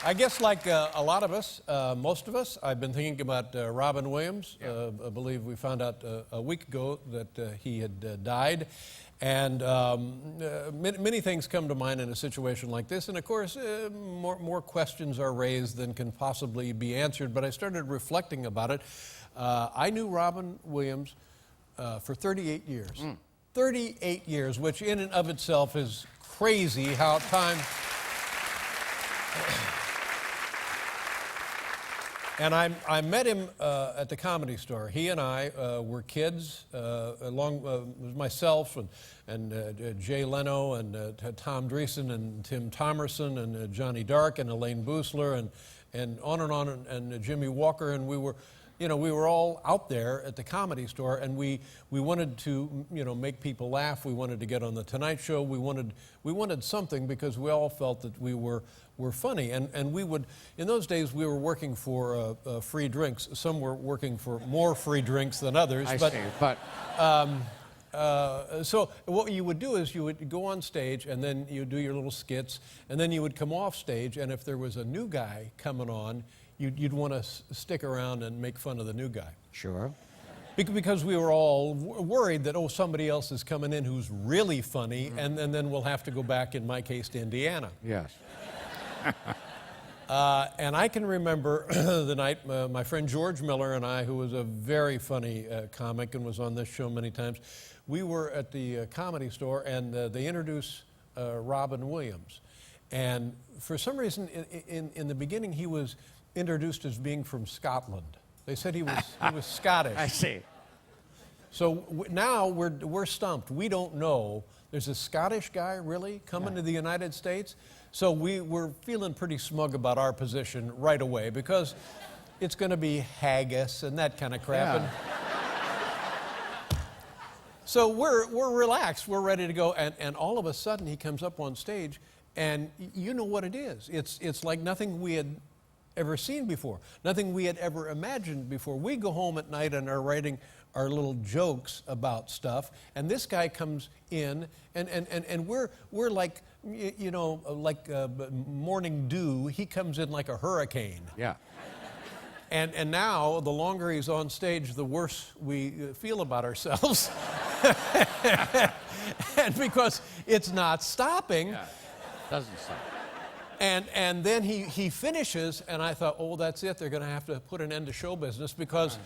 I guess like a lot of us, most of us, I've been thinking about Robin Williams. Yeah. I believe we found out a week ago that he had died. And many things come to mind in a situation like this. And of course, more questions are raised than can possibly be answered. But I started reflecting about it. I knew Robin Williams for 38 years. 38 years, which in and of itself is crazy how time... And I met him at the Comedy Store. He and I were kids, along with myself and Jay Leno and Tom Dreesen and Tim Thomerson and Johnny Dark and Elaine Boosler and on and Jimmy Walker, and we were all out there at the Comedy Store, and we wanted to make people laugh. We wanted to get on the Tonight Show. We wanted something because we all felt that we were funny, and we would, in those days we were working for free drinks. Some were working for more free drinks than others. So what you would do is you would go on stage, and then you do your little skits, and then you would come off stage, and if there was a new guy coming on, you'd want to stick around and make fun of the new guy. Sure. Because we were all worried that, somebody else is coming in who's really funny, and then we'll have to go back, in my case, to Indiana. Yes. And I can remember the night my friend George Miller and I, who was a very funny comic and was on this show many times, we were at the Comedy Store, and they introduced Robin Williams. And for some reason, in the beginning, he was introduced as being from Scotland. They said he was Scottish. I see. So now we're stumped. We don't know. There's a Scottish guy really coming to the United States. So we're feeling pretty smug about our position right away because it's going to be haggis and that kind of crap. Yeah. So we're relaxed. We're ready to go. And all of a sudden he comes up on stage, and you know what it is. It's like nothing we had ever seen before, nothing we had ever imagined before. We go home at night and are writing our little jokes about stuff, and this guy comes in, and we're like, like morning dew. He comes in like a hurricane. Yeah. And now, the longer he's on stage, the worse we feel about ourselves. And because it's not stopping. Yeah. Doesn't stop. And then he finishes, and I thought, that's it. They're going to have to put an end to show business because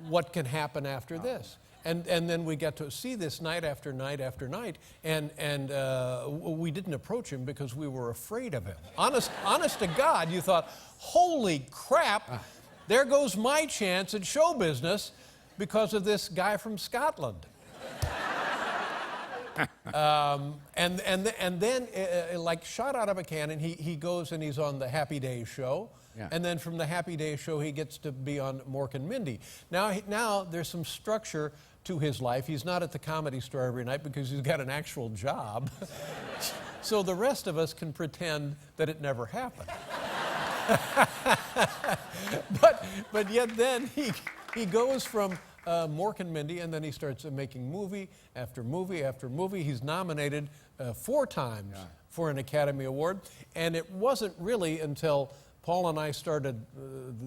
what can happen after this? And then we got to see this night after night after night, and we didn't approach him because we were afraid of him. Honest to God, you thought, holy crap, there goes my chance at show business because of this guy from Scotland. And then, like shot out of a cannon, he goes and he's on the Happy Days show. Yeah. And then from the Happy Days show, he gets to be on Mork and Mindy. Now there's some structure to his life. He's not at the Comedy Store every night because he's got an actual job. So the rest of us can pretend that it never happened. but yet then he goes from Mork and Mindy, and then he starts making movie after movie after movie. He's nominated 4 times for an Academy Award, and it wasn't really until Paul and I started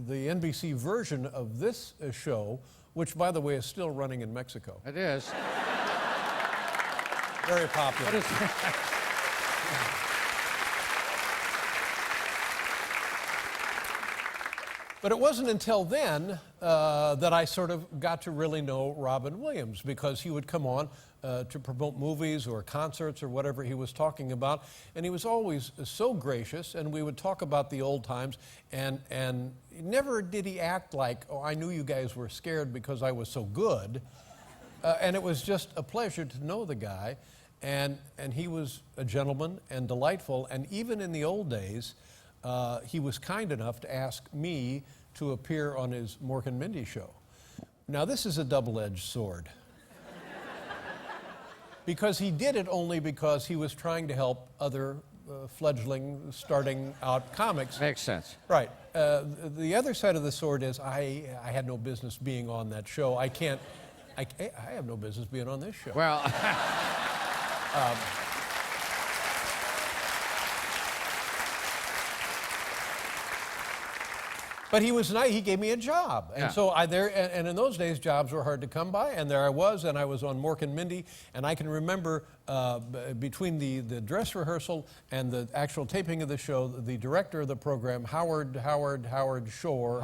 the NBC version of this show, which, by the way, is still running in Mexico. It is. Very popular. But it wasn't until then that I sort of got to really know Robin Williams, because he would come on to promote movies or concerts or whatever he was talking about, and he was always so gracious, and we would talk about the old times, and never did he act like, I knew you guys were scared because I was so good, and it was just a pleasure to know the guy, and he was a gentleman and delightful, and even in the old days, he was kind enough to ask me to appear on his Mork and Mindy show. Now, this is a double-edged sword. Because he did it only because he was trying to help other fledgling, starting out comics. Makes sense. Right. The other side of the sword is I had no business being on that show. I have no business being on this show. Well... But he was nice. He gave me a job, and so and in those days, jobs were hard to come by. And there I was, and I was on Mork and Mindy, and I can remember between the dress rehearsal and the actual taping of the show, the director of the program, Howard Storm,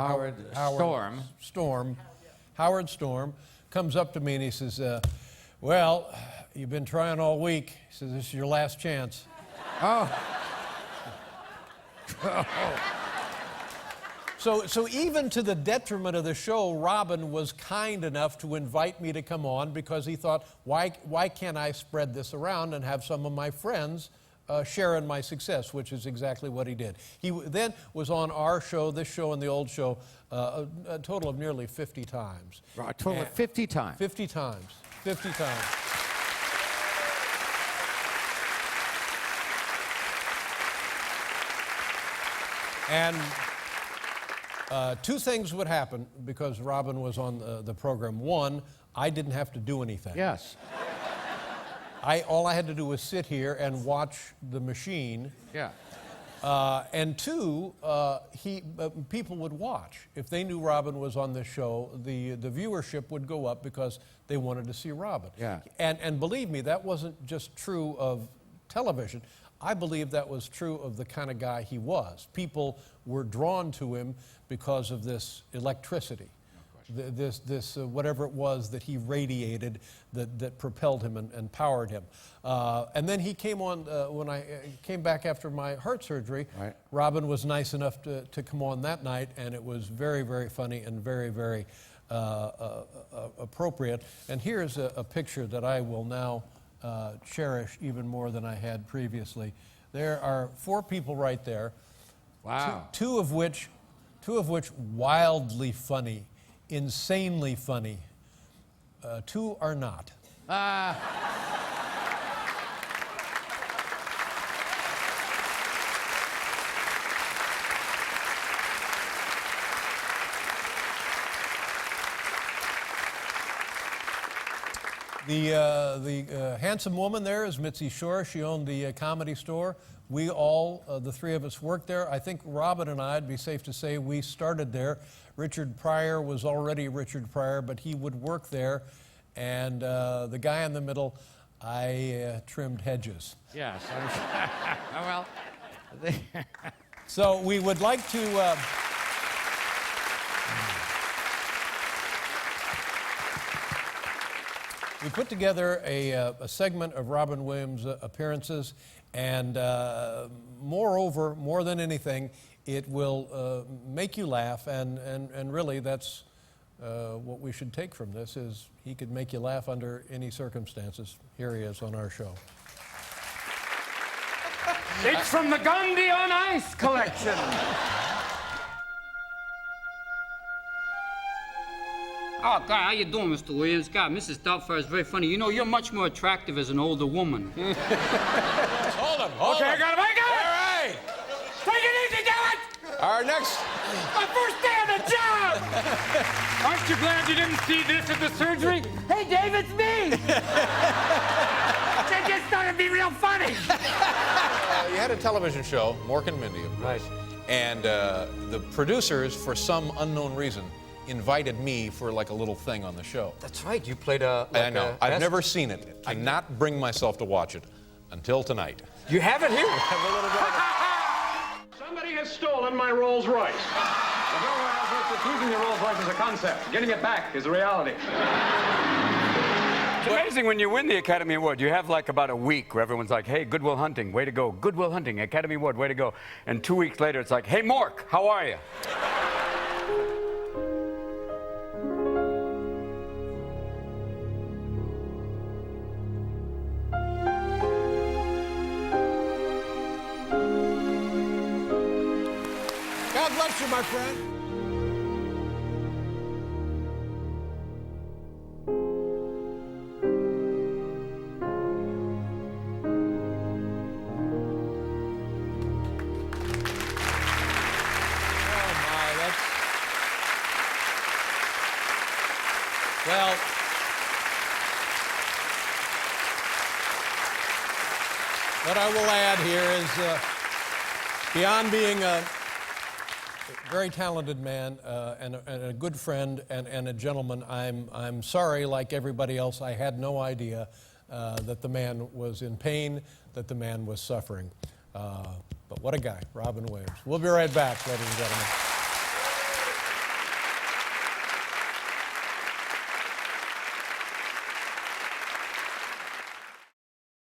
comes up to me and he says, "Well, you've been trying all week." He says, "This is your last chance." Oh. So even to the detriment of the show, Robin was kind enough to invite me to come on because he thought, why can't I spread this around and have some of my friends share in my success, which is exactly what he did. He then was on our show, this show, and the old show, a total of nearly 50 times. A total of 50 times? 50 times. 50 times. And two things would happen because Robin was on the program. One, I didn't have to do anything. Yes. All I had to do was sit here and watch the machine. Yeah. And two, people would watch. If they knew Robin was on this show, the viewership would go up because they wanted to see Robin. Yeah. And believe me, that wasn't just true of television. I believe that was true of the kind of guy he was. People were drawn to him because of this electricity, this whatever it was that he radiated that propelled him and powered him. And then he came on, when I came back after my heart surgery, right. Robin was nice enough to come on that night, and it was very, very funny and very, very appropriate. And here's a picture that I will now cherish even more than I had previously. There are 4 people right there. Wow. Two of which wildly funny, insanely funny. 2 are not. The handsome woman there is Mitzi Shore. She owned the Comedy Store. We all, the 3 of us, worked there. I think Robin and I, it'd be safe to say, we started there. Richard Pryor was already Richard Pryor, but he would work there. And the guy in the middle, I trimmed hedges. Yes. Well. So we would like to... We put together a segment of Robin Williams' appearances, and moreover, more than anything, it will make you laugh, and really that's what we should take from this, is he could make you laugh under any circumstances. Here he is on our show. It's from the Gandhi on Ice collection. Oh, God, how you doing, Mr. Williams? God, Mrs. Doubtfire is very funny. You know, you're much more attractive as an older woman. Hold him, Okay, I got him. All right. Take it easy, damn it! Our next... My first day on the job! Aren't you glad you didn't see this at the surgery? Hey, Dave, it's me! That just started to be real funny. You had a television show, Mork and Mindy, of course. Right. And the producers, for some unknown reason, invited me for like a little thing on the show. That's right, you played a... I know. I've never seen it. Cannot bring myself to watch it until tonight. You have it here. Somebody has stolen my Rolls Royce. The girl has worked using the Rolls Royce as a concept. Getting it back is a reality. It's amazing when you win the Academy Award. You have like about a week where everyone's like, hey, Good Will Hunting, way to go. Good Will Hunting, Academy Award, way to go. And 2 weeks later, it's like, hey, Mork, how are you? God bless you, my friend. Well, what I will add here is beyond being a very talented man and a good friend and a gentleman. I'm sorry, like everybody else, I had no idea that the man was in pain, that the man was suffering. But what a guy, Robin Williams. We'll be right back, ladies and gentlemen.